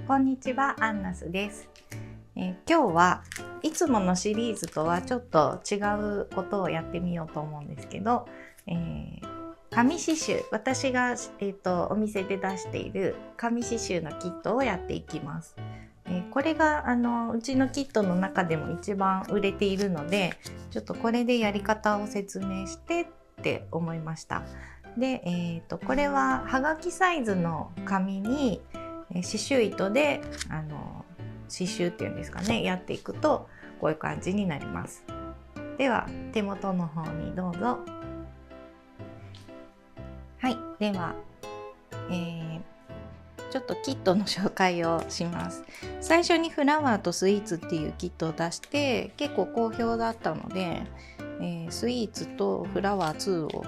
こんにちは、アンナスです。今日はいつものシリーズとはちょっと違うことをやってみようと思うんですけど、紙刺繍、私が、お店で出している紙刺繍のキットをやっていきます。これがうちのキットの中でも一番売れているので、ちょっとこれでやり方を説明してって思いました。で、これははがきサイズの紙に刺繍糸で刺繍っていうんですかね、やっていくとこういう感じになります。では手元の方にどうぞ。はい、では、ちょっとキットの紹介をします。最初にフラワーとスイーツっていうキットを出して結構好評だったので、スイーツとフラワー2を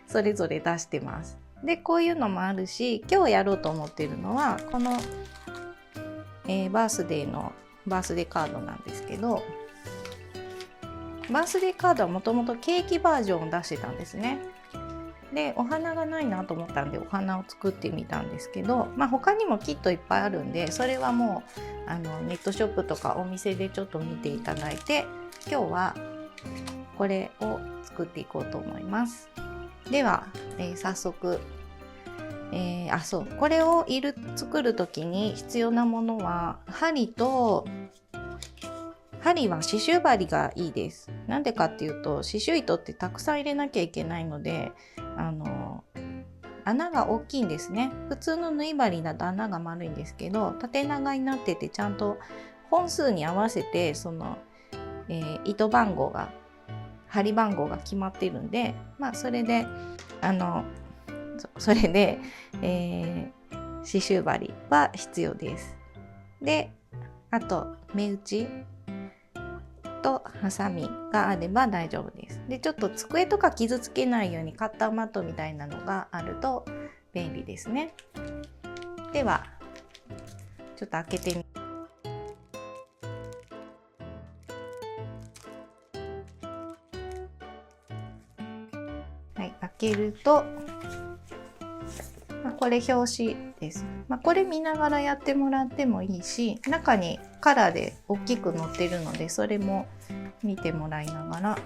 それぞれ出してます。でこういうのもあるし、今日やろうと思ってるのはこの、バースデーカードなんですけど、バースデーカードはもともとケーキバージョンを出してたんですね。でお花がないなと思ったんでお花を作ってみたんですけど、他にもキットいっぱいあるんで、それはもうネットショップとかお店でちょっと見ていただいて、今日はこれを作っていこうと思います。では、早速、これを作る時に必要なものは針は刺繍針がいいです。なんでかっていうと刺繍糸ってたくさん入れなきゃいけないので穴が大きいんですね。普通の縫い針だと穴が丸いんですけど、縦長になっててちゃんと本数に合わせてその、糸番号が針番号が決まっているんで、それで刺繍針は必要です。であと目打ちとハサミがあれば大丈夫です。でちょっと机とか傷つけないようにカッターマットみたいなのがあると便利ですね。ではちょっと開けてみはい、開けると、これ表紙です。これ見ながらやってもらってもいいし、中にカラーで大きく載ってるのでそれも見てもらいながら、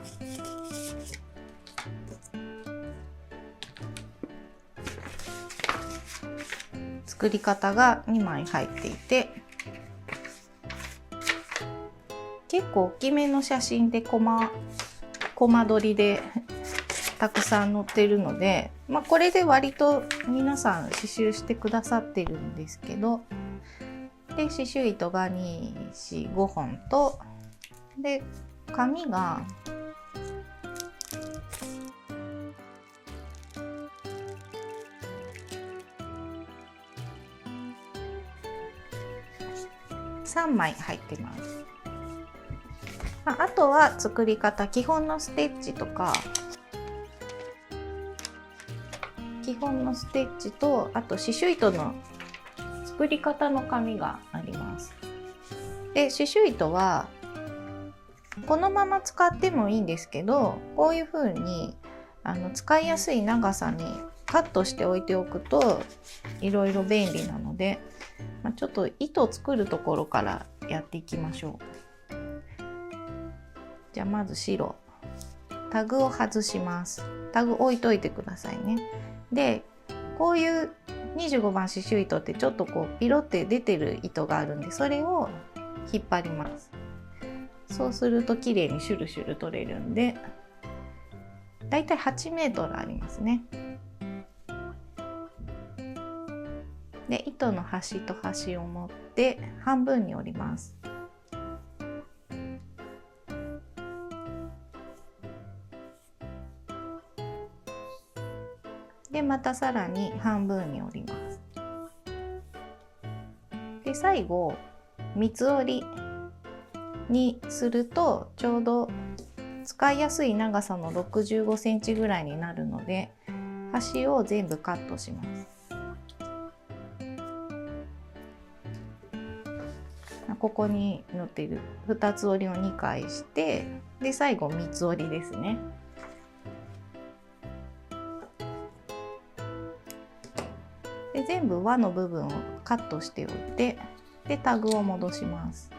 作り方が2枚入っていて、結構大きめの写真でコマ撮りでたくさん載ってるので、これで割と皆さん刺繍してくださってるんですけど、で刺繍糸が2、4、5本と、で紙が3枚入ってます。あとは作り方、基本のステッチとあと刺繍糸の作り方の紙があります。で刺繍糸はこのまま使ってもいいんですけど、こういう風に使いやすい長さにカットしておいておくといろいろ便利なので、ちょっと糸を作るところからやっていきましょう。じゃあまず白、タグを外します。タグ置いといてくださいね。でこういう25番刺繍糸ってちょっとこうピロって出てる糸があるんで、それを引っ張ります。そうすると綺麗にシュルシュル取れるんで、だいたい8メートルありますね。で糸の端と端を持って半分に折ります。でまたさらに半分に折ります。で最後三つ折りにするとちょうど使いやすい長さの65センチぐらいになるので、端を全部カットします。ここに載っている2つ折りを2回して、で最後三つ折りですね。で全部輪の部分をカットしておいて、でタグを戻します。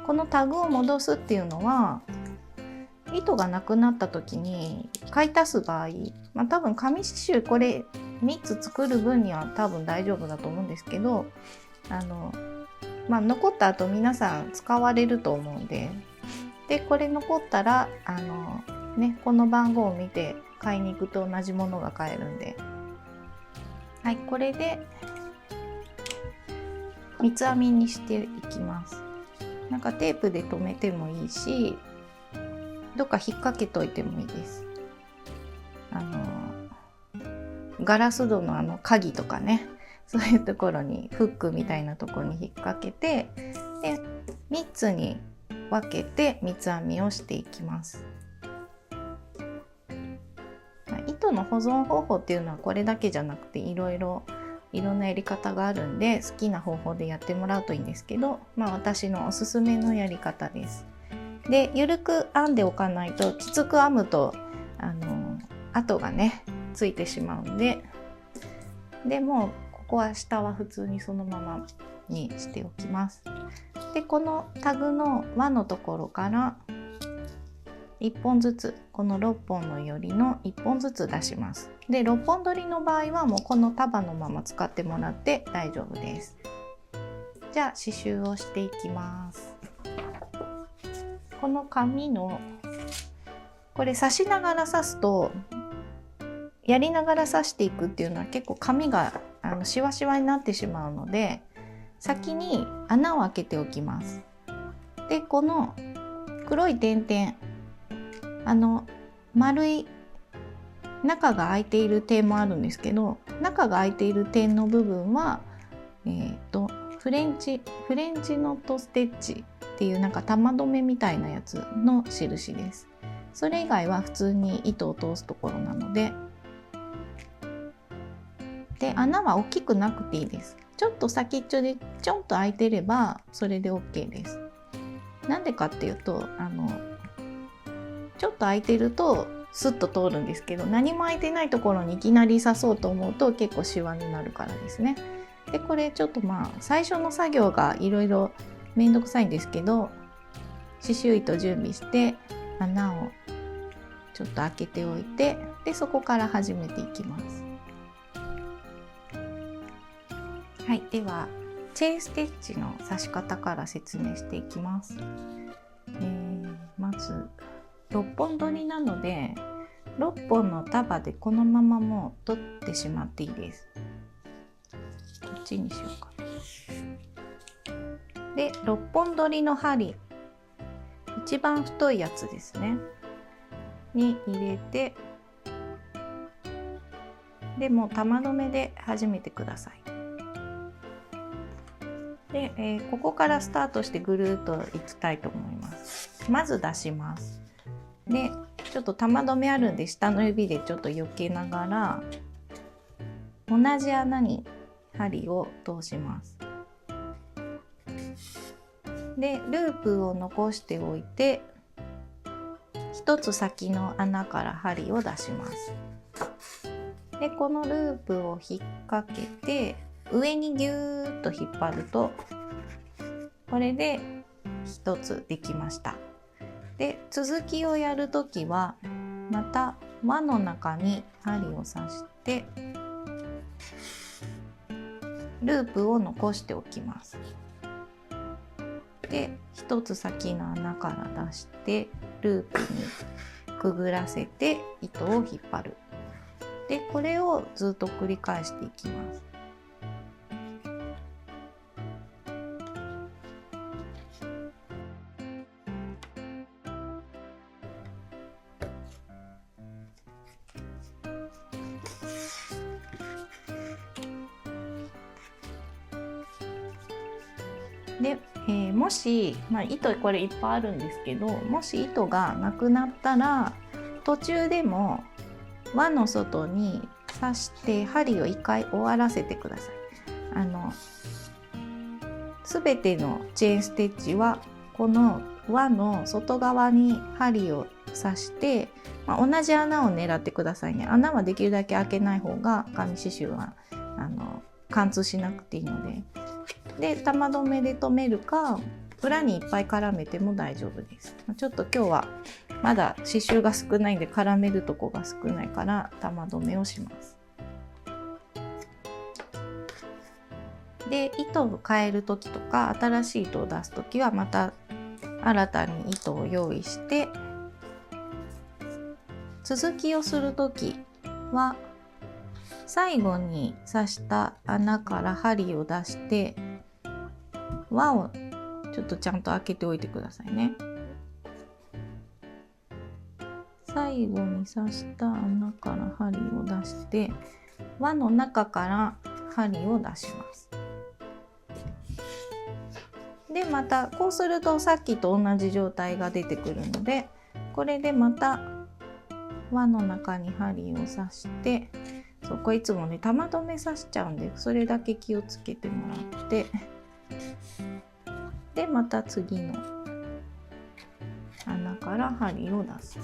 このタグを戻すっていうのは、糸がなくなった時に買い足す場合、多分紙刺繍これ3つ作る分には多分大丈夫だと思うんですけど、残った後皆さん使われると思うんで、これ残ったらこの番号を見て買いに行くと同じものが買えるんで、はい、これで三つ編みにしていきます。なんかテープで留めてもいいし、どっか引っ掛けといてもいいです。ガラス戸の鍵とかね、そういうところにフックみたいなところに引っ掛けて、で3つに分けて三つ編みをしていきます。糸の保存方法っていうのはこれだけじゃなくていろんなやり方があるんで、好きな方法でやってもらうといいんですけど、私のおすすめのやり方です。で、ゆるく編んでおかないと、きつく編むと跡がねついてしまうんで、もうここは下は普通にそのままにしておきます。で、このタグの輪のところから1本ずつ、この6本のよりの1本ずつ出します。で、6本取りの場合はもうこの束のまま使ってもらって大丈夫です。じゃあ刺繍をしていきます。この紙のこれ刺しながら刺すと、やりながら刺していくっていうのは結構紙がシワシワになってしまうので、先に穴を開けておきます。で、この黒い点々、丸い中が開いている点もあるんですけど、中が開いている点の部分は、フレンチノットステッチっていうなんか玉留めみたいなやつの印です。それ以外は普通に糸を通すところなので、穴は大きくなくていいです。ちょっと先っちょでちょんと開いてればそれで OK です。なんでかっていうと、ちょっと開いてるとスッと通るんですけど、何も開いてないところにいきなり刺そうと思うと結構シワになるからですね。で、これちょっと最初の作業がいろいろめんどくさいんですけど、刺繍糸準備して穴をちょっと開けておいて、でそこから始めていきます。はい、ではチェーンステッチの刺し方から説明していきます。まず6本取りなので、6本の束でこのままもう取ってしまっていいです。こっちにしようか。で、6本取りの針、一番太いやつですねに入れて、でもう玉留めで始めてください。で、ここからスタートしてぐるっといきたいと思います。まず出します。で、ちょっと玉留めあるんで下の指でちょっと避けながら同じ穴に針を通します。で、ループを残しておいて、一つ先の穴から針を出します。で、このループを引っ掛けて上にぎゅーっと引っ張ると、これで一つできました。で、続きをやるときはまた輪の中に針を刺してループを残しておきます。で、一つ先の穴から出してループにくぐらせて糸を引っ張る。で、これをずっと繰り返していきます。で、もし、糸これいっぱいあるんですけど、もし糸がなくなったら途中でも輪の外に刺して針を1回終わらせてください。すべてのチェーンステッチはこの輪の外側に針を刺して同じ穴を狙ってくださいね。穴はできるだけ開けない方が紙刺繍は貫通しなくていいので。で玉留めで留めるか裏にいっぱい絡めても大丈夫です。ちょっと今日はまだ刺繍が少ないんで絡めるとこが少ないから玉留めをします。で糸を変える時とか新しい糸を出す時はまた新たに糸を用意して、続きをする時は最後に刺した穴から針を出して輪をちょっとちゃんと開けておいてくださいね。最後に刺した穴から針を出して輪の中から針を出します。でまたこうするとさっきと同じ状態が出てくるので、これでまた輪の中に針を刺して、そこいつもね玉留め刺しちゃうんでそれだけ気をつけてもらって、でまた次の穴から針を出す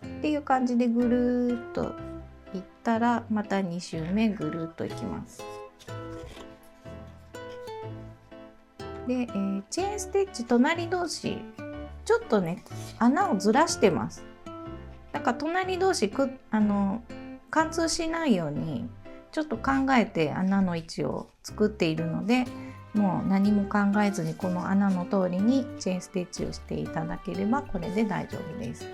っていう感じでぐるーっといったら、また2周目ぐるっといきます。で、チェーンステッチ隣同士ちょっとね穴をずらしてます。だから隣同士貫通しないようにちょっと考えて穴の位置を作っているので、もう何も考えずにこの穴の通りにチェーンステッチをしていただければこれで大丈夫です。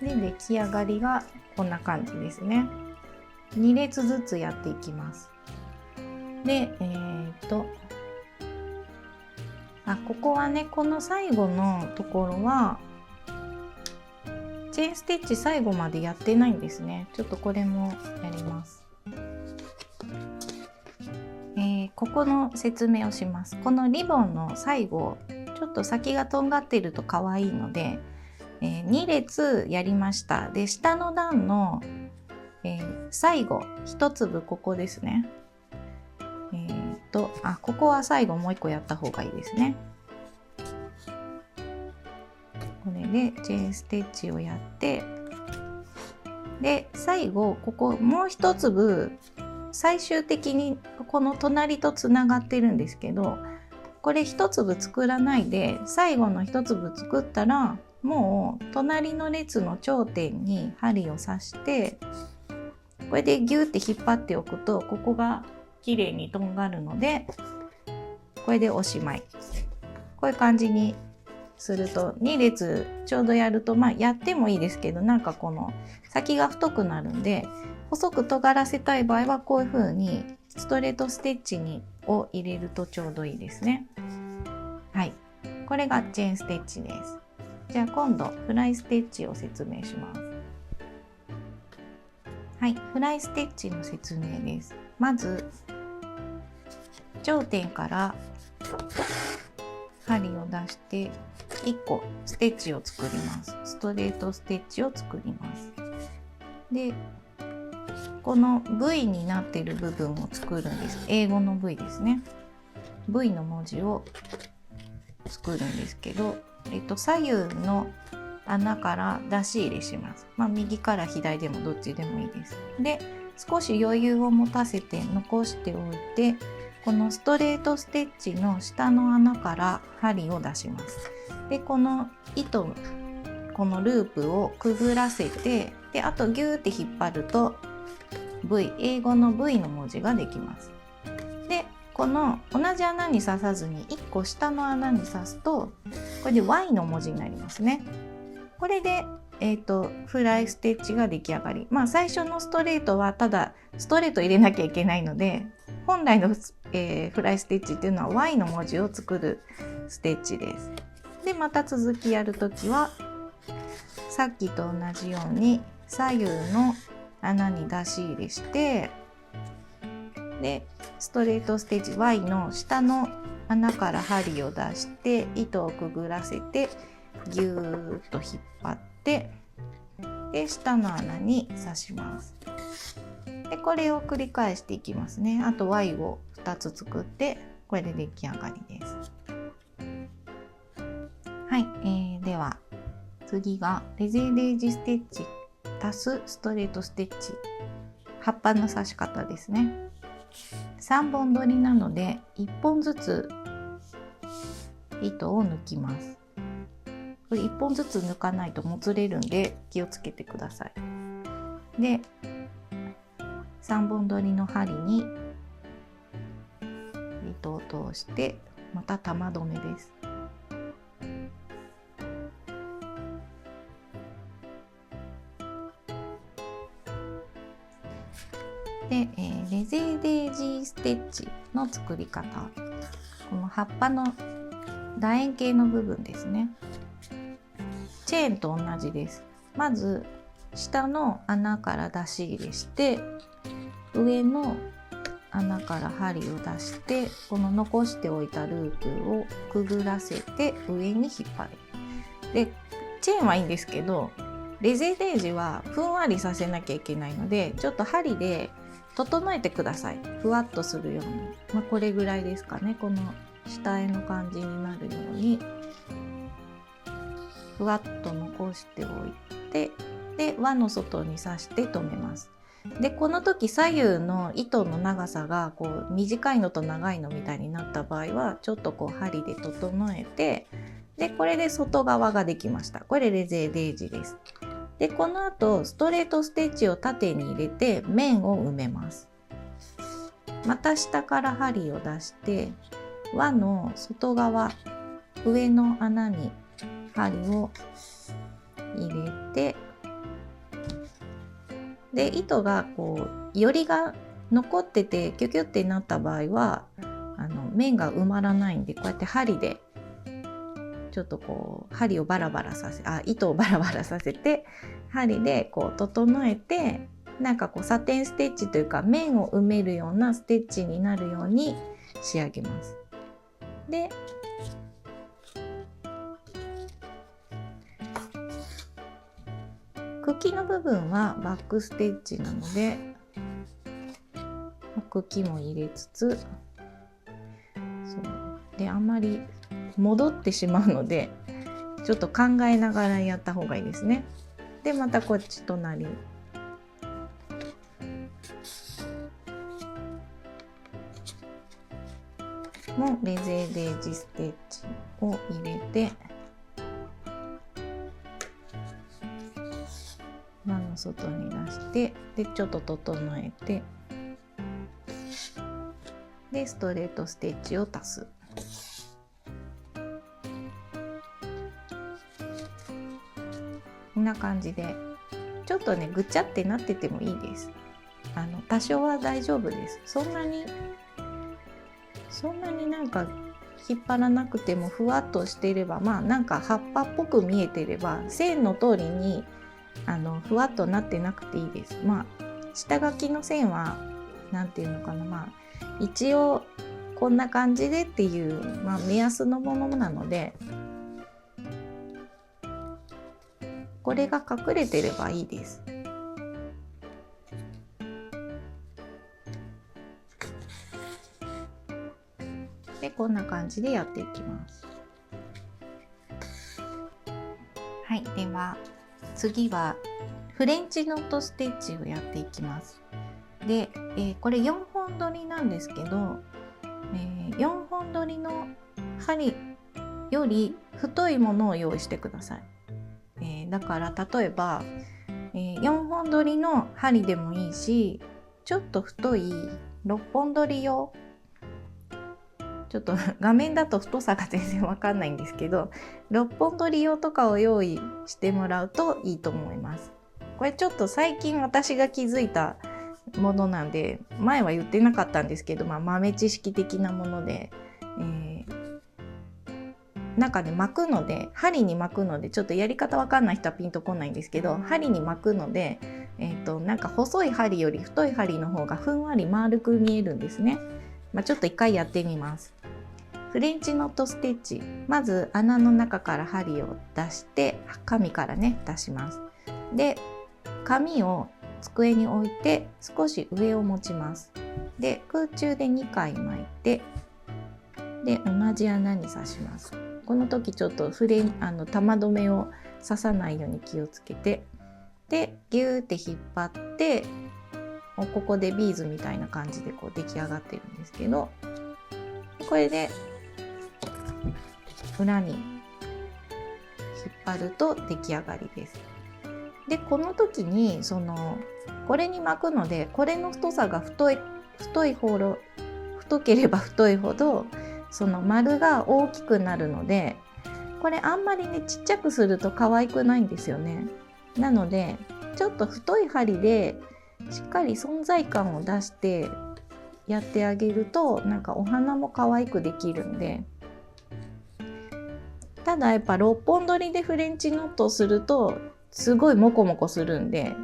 で出来上がりがこんな感じですね。2列ずつやっていきます。でここはねこの最後のところはチェーンステッチ最後までやってないんですね。ちょっとこれもやります。ここの説明をします。このリボンの最後ちょっと先がとんがってると可愛いので、2列やりました。で下の段の、最後1粒ここですね。ここは最後もう1個やった方がいいですね。これでチェーンステッチをやって、で最後ここもう1粒最終的にこの隣とつながってるんですけど、これ1粒作らないで最後の1粒作ったらもう隣の列の頂点に針を刺して、これでギューって引っ張っておくとここが綺麗にとんがるので、これでおしまい。こういう感じにすると2列ちょうどやるとやってもいいですけど、なんかこの先が太くなるんで細く尖らせたい場合はこういう風にストレートステッチを入れるとちょうどいいですね。はい、これがチェーンステッチです。じゃあ今度フライステッチを説明します。はい、フライステッチの説明です。まず頂点から針を出して1個ステッチを作ります。ストレートステッチを作ります。でこの V になっている部分を作るんです。英語の V ですね。V の文字を作るんですけど、左右の穴から出し入れします。右から左でもどっちでもいいです。で少し余裕を持たせて残しておいて、このストレートステッチの下の穴から針を出します。でこの糸、このループをくぐらせて、であとギューって引っ張ると V、 英語の V の文字ができます。でこの同じ穴に刺さずに1個下の穴に刺すとこれで Y の文字になりますね。これでフライステッチが出来上がり。最初のストレートはただストレート入れなきゃいけないので、本来の、フライステッチっていうのは Y の文字を作るステッチです。でまた続きやるときはさっきと同じように左右の穴に出し入れして、でストレートステッチ Y の下の穴から針を出して糸をくぐらせてギューッと引っ張って、で下の穴に刺します。でこれを繰り返していきますね。あと Y を2つ作ってこれで出来上がりです。はい、では次がレゼーデージステッチ足すストレートステッチ、葉っぱの刺し方ですね。3本取りなので1本ずつ糸を抜きます。これ1本ずつ抜かないともつれるんで気をつけてください。で3本取りの針に糸を通してまた玉留めです。で、レゼーデージステッチの作り方、この葉っぱの楕円形の部分ですね。チェーンと同じです。まず下の穴から出し入れして上の穴から針を出してこの残しておいたループをくぐらせて上に引っ張る。でチェーンはいいんですけどレゼーデージはふんわりさせなきゃいけないのでちょっと針で整えてください。ふわっとするように、これぐらいですかね。この下絵の感じになるようにふわっと残しておいて、で輪の外に刺して留めます。でこの時左右の糸の長さがこう短いのと長いのみたいになった場合はちょっとこう針で整えて、でこれで外側ができました。これレゼーデージです。でこの後ストレートステッチを縦に入れて面を埋めます。また下から針を出して輪の外側上の穴に針を入れて、で糸がこうよりが残っててキュキュってなった場合は面が埋まらないんで、こうやって針でちょっとこう針をバラバラさせ糸をバラバラさせて針でこう整えて、なんかこうサテンステッチというか面を埋めるようなステッチになるように仕上げます。で茎の部分はバックステッチなので茎も入れつつ、そうであんまり戻ってしまうのでちょっと考えながらやった方がいいですね。でまたこっち隣もレゼーデージステッチを入れて輪の外に出して、でちょっと整えて、でストレートステッチを足す。こんな感じでちょっとねぐちゃってなっててもいいです。多少は大丈夫です。そんなになんか引っ張らなくてもふわっとしていれば、なんか葉っぱっぽく見えていれば線の通りにふわっとなってなくていいです。下書きの線はなんていうのかな、一応こんな感じでっていう、目安のものなのでこれが隠れてればいいです。でこんな感じでやっていきます。はい、では次はフレンチノットステッチをやっていきます。で、これ4本取りなんですけど、4本取りの針より太いものを用意してください。だから例えば、4本取りの針でもいいし、ちょっと太い6本取り用、ちょっと画面だと太さが全然わかんないんですけど、6本取り用とかを用意してもらうといいと思います。これちょっと最近私が気づいたものなんで前は言ってなかったんですけど、豆知識的なもので、なんかね巻くので、針に巻くので、ちょっとやり方わかんない人はピンとこないんですけど、針に巻くので、なんか細い針より太い針の方がふんわり丸く見えるんですね。ちょっと一回やってみます。フレンチノットステッチ、まず穴の中から針を出して紙からね出します。で紙を机に置いて少し上を持ちます。で空中で2回巻いて、で同じ穴に刺します。この時ちょっと玉留めを刺さないように気をつけて、でギューって引っ張って、もうここでビーズみたいな感じでこう出来上がってるんですけど、これで裏に引っ張ると出来上がりです。でこの時にこれに巻くので、これの太さが太ければ太いほどその丸が大きくなるので、これあんまりねちっちゃくすると可愛くないんですよね。なのでちょっと太い針でしっかり存在感を出してやってあげると、なんかお花も可愛くできるんで。ただやっぱ6本取りでフレンチノットをするとすごいモコモコするんで、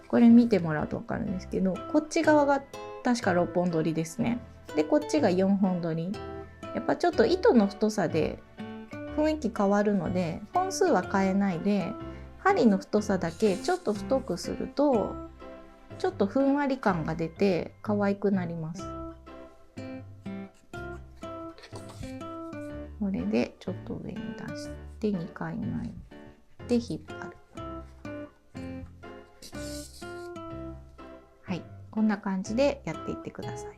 これ見てもらうと分かるんですけど、こっち側が確か6本取りですね。でこっちが4本取り。やっぱちょっと糸の太さで雰囲気変わるので、本数は変えないで針の太さだけちょっと太くするとちょっとふんわり感が出て可愛くなります。これでちょっと上に出して2回巻いて引っ張る。はい、こんな感じでやっていってください。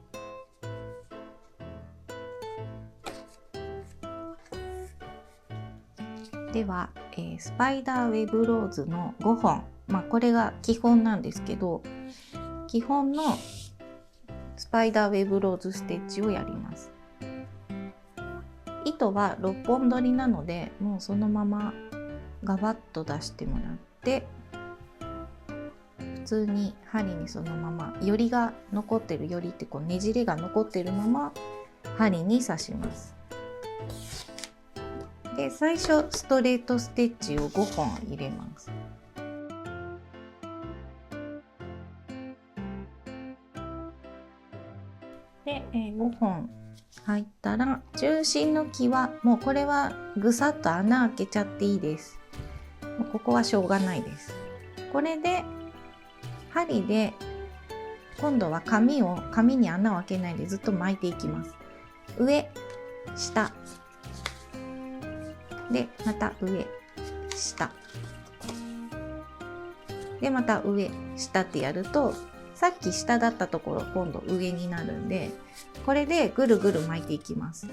では、スパイダーウェブローズの5本、これが基本なんですけど、基本のスパイダーウェブローズステッチをやります。糸は6本取りなので、もうそのままガバッと出してもらって、普通に針にそのままよりが残ってる、よりってこうねじれが残ってるまま針に刺します。で最初ストレートステッチを5本入れます。で、5本入ったら中心の際、もうこれはぐさっと穴開けちゃっていいです。もうここはしょうがないです。これで針で今度は紙に穴を開けないでずっと巻いていきます。上下でまた上下でまた上下ってやると、さっき下だったところ今度上になるんで、これでぐるぐる巻いていきます。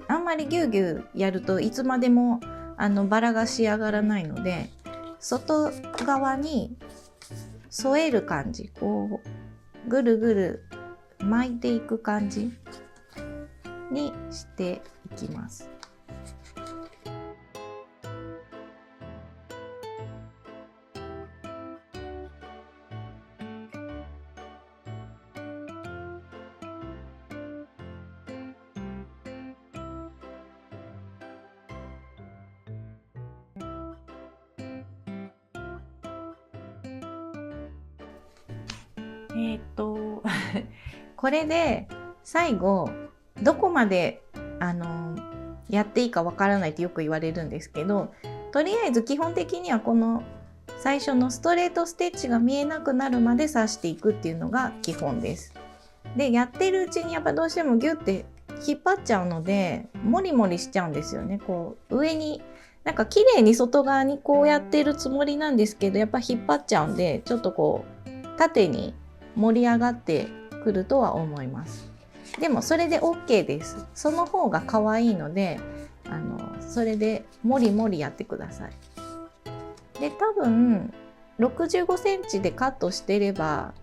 あんまりギューギューやるといつまでもバラが仕上がらないので、外側に添える感じ、こうぐるぐる巻いていく感じにしていきます。これで最後どこまでやっていいかわからないってよく言われるんですけど、とりあえず基本的にはこの最初のストレートステッチが見えなくなるまで刺していくっていうのが基本です。でやってるうちにやっぱどうしてもギュッて引っ張っちゃうのでモリモリしちゃうんですよね。こう上になんか綺麗に外側にこうやってるつもりなんですけど、やっぱ引っ張っちゃうんで、ちょっとこう縦に盛り上がってくるとは思います。でもそれで OK です。その方が可愛いのでそれでもりもりやってください。で多分65センチでカットしてれば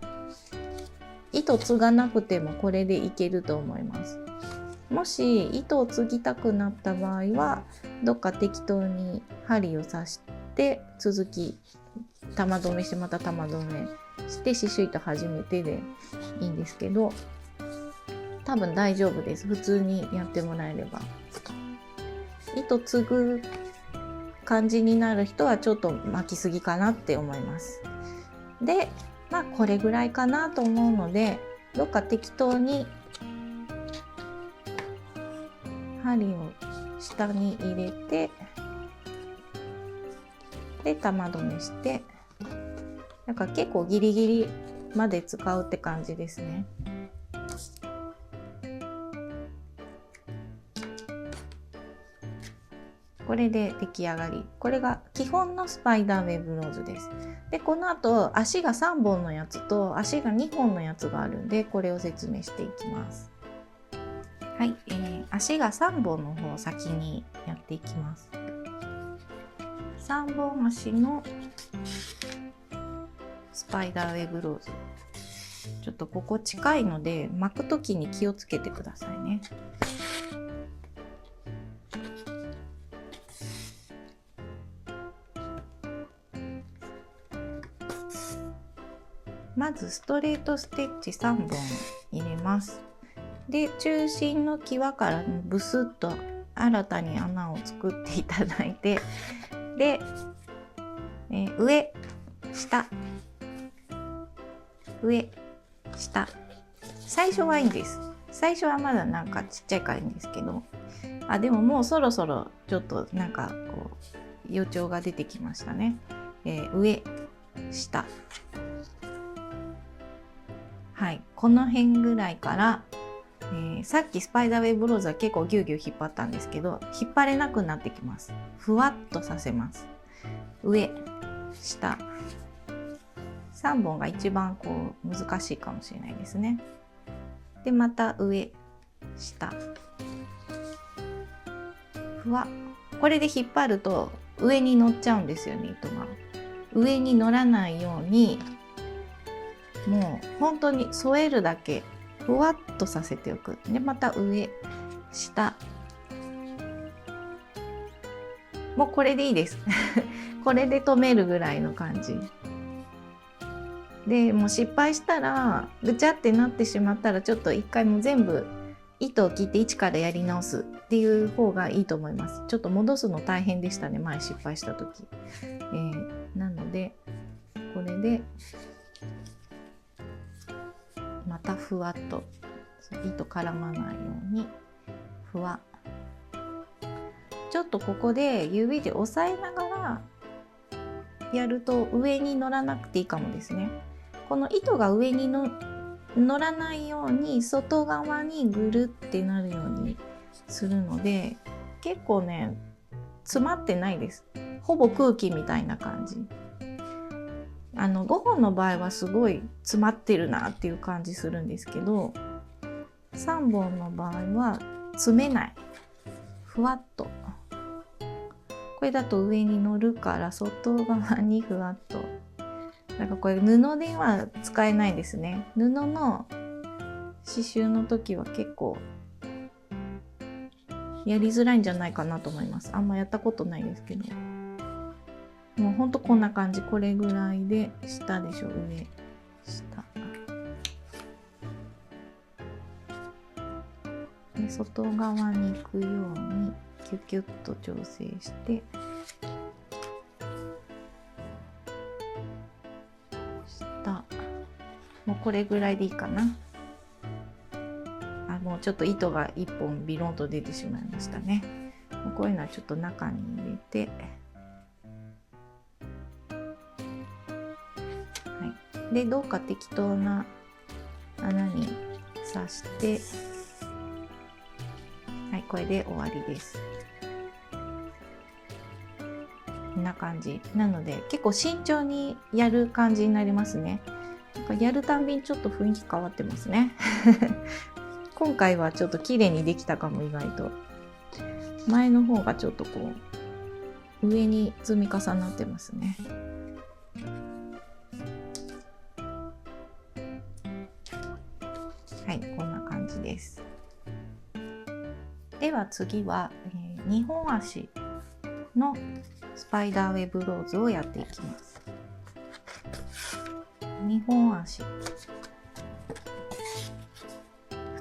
糸継がなくてもこれでいけると思います。もし糸を継ぎたくなった場合はどっか適当に針を刺して続き玉留めしてまた玉留めして刺繍糸始めてでいいんですけど、多分大丈夫です。普通にやってもらえれば。糸継ぐ感じになる人はちょっと巻きすぎかなって思います。でこれぐらいかなと思うので、どっか適当に針を下に入れて、で玉留めして、なんか結構ギリギリまで使うって感じですね。これで出来上がり。これが基本のスパイダーウェブローズです。でこの後足が3本のやつと足が2本のやつがあるんで、これを説明していきます。はい、足が3本の方を先にやっていきます。3本足のスパイダーウェブローズ。ちょっとここ近いので巻くときに気をつけてくださいね。まずストレートステッチ3本入れます。で中心の際からブスッと新たに穴を作っていただいて、で、上下上下、最初はいいんです。最初はまだなんかちっちゃいからいいんですけど、でももうそろそろちょっとなんかこう予兆が出てきましたね。上下、はい、この辺ぐらいから、さっきスパイダーウェブローズは結構ギュウギュウ引っ張ったんですけど、引っ張れなくなってきます。ふわっとさせます。上下3本が一番こう難しいかもしれないですね。でまた上下ふわ、これで引っ張ると上に乗っちゃうんですよね。糸が上に乗らないように、もう本当に添えるだけふわっとさせておく。でまた上下、もうこれでいいですこれで止めるぐらいの感じで、もう失敗したらぐちゃってなってしまったら、ちょっと一回も全部糸を切って一からやり直すっていう方がいいと思います。ちょっと戻すの大変でしたね、前失敗した時。なのでこれでまたふわっと糸絡まないようにふわ、ちょっとここで指で押さえながらやると上に乗らなくていいかもですね。この糸が上に乗らないように外側にぐるってなるようにするので、結構ね詰まってないです。ほぼ空気みたいな感じ。5本の場合はすごい詰まってるなっていう感じするんですけど、3本の場合は詰めない、ふわっと。これだと上に乗るから外側にふわっと。なんかこれ布では使えないですね。布の刺繍の時は結構やりづらいんじゃないかなと思います。あんまやったことないですけど、もうほんとこんな感じ。これぐらいで下でしょ、上下で外側に行くようにキュキュッと調整して、下もうこれぐらいでいいかな。もうちょっと糸が1本ビロンと出てしまいましたね。もうこういうのはちょっと中に入れて、はい、でどうか適当な穴に刺して、はい、これで終わりです。こんな感じなので結構慎重にやる感じになりますね。なんかやるたんびにちょっと雰囲気変わってますね今回はちょっと綺麗にできたかも。意外と前の方がちょっとこう上に積み重なってますね。はい、こんな感じです。では次は、2本足のスパイダーウェブローズをやっていきます。2本足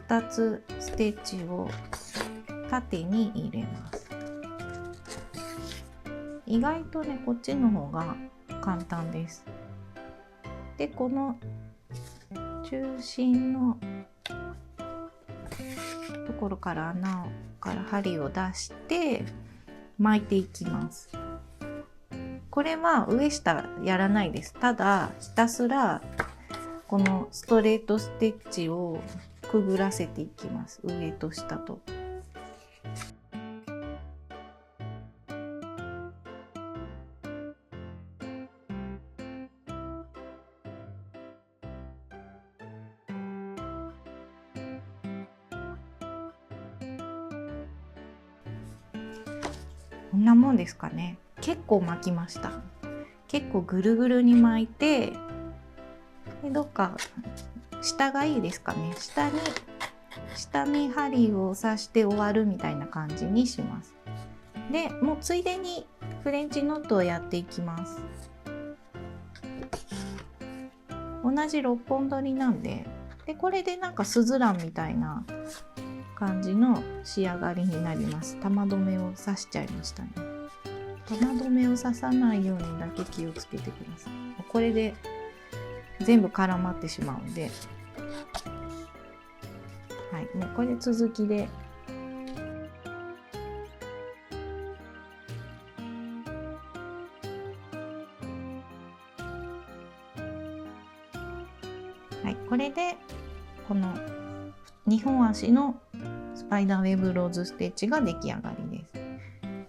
2つステッチを縦に入れます。意外とねこっちの方が簡単です。でこの中心のところから穴から針を出して巻いていきます。これは上下やらないです。ただひたすらこのストレートステッチをくぐらせていきます。上と下と。こんなもんですかね。結構巻きました。結構ぐるぐるに巻いて、でどっか下がいいですかね。下に針を刺して終わるみたいな感じにします。でもうついでにフレンチノットをやっていきます。同じ6本取りなんで、これでなんかスズランみたいな感じの仕上がりになります。玉留めを刺しちゃいましたね。玉留めを刺さないようにだけ気をつけてください。これで全部絡まってしまうんで、はい、もうこれ続きではい、これでこの2本足のスパイダーウェブローズステッチが出来上がりです。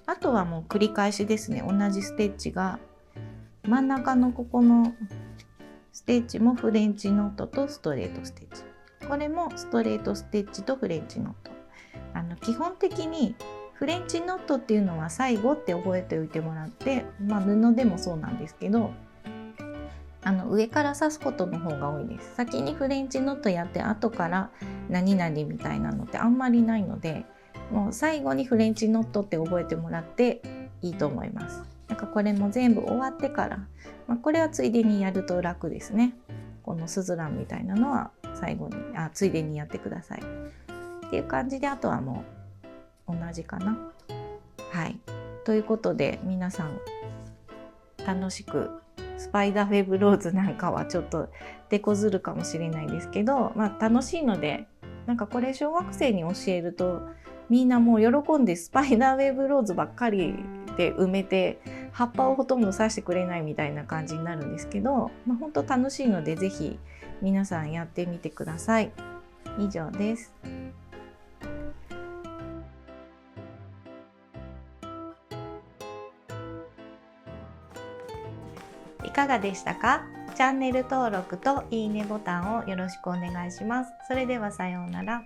あとはもう繰り返しですね。同じステッチが真ん中のここのステッチもフレンチノットとストレートステッチ、これもストレートステッチとフレンチノット。基本的にフレンチノットっていうのは最後って覚えておいてもらって、布でもそうなんですけど、上から刺すことの方が多いです。先にフレンチノットやって後から何々みたいなのってあんまりないので、もう最後にフレンチノットって覚えてもらっていいと思います。なんかこれも全部終わってから、これはついでにやると楽ですね。このスズランみたいなのは最後についでにやってくださいっていう感じで、あとはもう同じかな。はい、ということで皆さん楽しくスパイダーウェブローズなんかはちょっと手こずるかもしれないですけど、楽しいので、なんかこれ小学生に教えるとみんなもう喜んでスパイダーウェブローズばっかりで埋めて、葉っぱをほとんど刺してくれないみたいな感じになるんですけど、本当楽しいのでぜひ皆さんやってみてください。以上です。いかがでしたか？チャンネル登録といいねボタンをよろしくお願いします。それではさようなら。